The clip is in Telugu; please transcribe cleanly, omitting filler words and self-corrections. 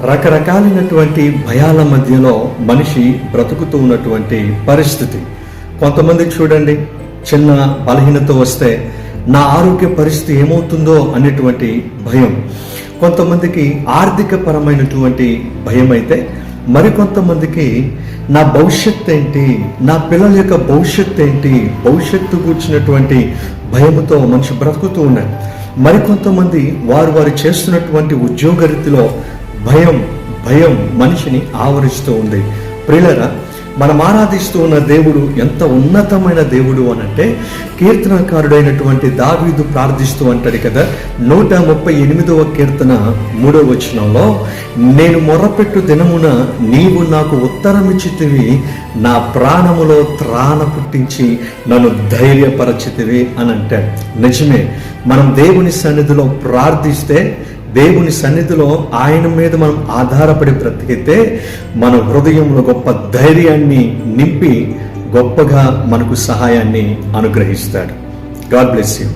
రకరకాలైనటువంటి భయాల మధ్యలో మనిషి బ్రతుకుతూ ఉన్నటువంటి పరిస్థితి. కొంతమంది చూడండి, చిన్న బలహీనత వస్తే నా ఆరోగ్య పరిస్థితి ఏమవుతుందో అనేటువంటి భయం. కొంతమందికి ఆర్థిక పరమైనటువంటి భయం అయితే, మరికొంతమందికి నా భవిష్యత్తు ఏంటి, నా పిల్లల యొక్క భవిష్యత్తు ఏంటి, భవిష్యత్తు కూర్చున్నటువంటి భయంతో మనిషి బ్రతుకుతూ ఉన్నాడు. మరికొంతమంది వారు చేస్తున్నటువంటి ఉద్యోగరీతిలో భయం మనిషిని ఆవరిస్తూ ఉంది. ప్రియులారా, మనం ఆరాధిస్తూ ఉన్న దేవుడు ఎంత ఉన్నతమైన దేవుడు అనంటే, కీర్తనకారుడైనటువంటి దావీదు ప్రార్థిస్తూ అంటాడు కదా, 138వ కీర్తన 3వ వచనంలో, నేను మొర్రపెట్టు దినమున నీవు నాకు ఉత్తరమిచ్చితివి, నా ప్రాణములో త్రాణ పుట్టించి నన్ను ధైర్యపరచితివి అని అంటాడు. నిజమే, మనం దేవుని సన్నిధిలో ప్రార్థిస్తే, దేవుని సన్నిధిలో ఆయన మీద మనం ఆధారపడి బ్రతికితే మన హృదయంలో గొప్ప ధైర్యాన్ని నింపి గొప్పగా మనకు సహాయాన్ని అనుగ్రహిస్తాడు. God bless you.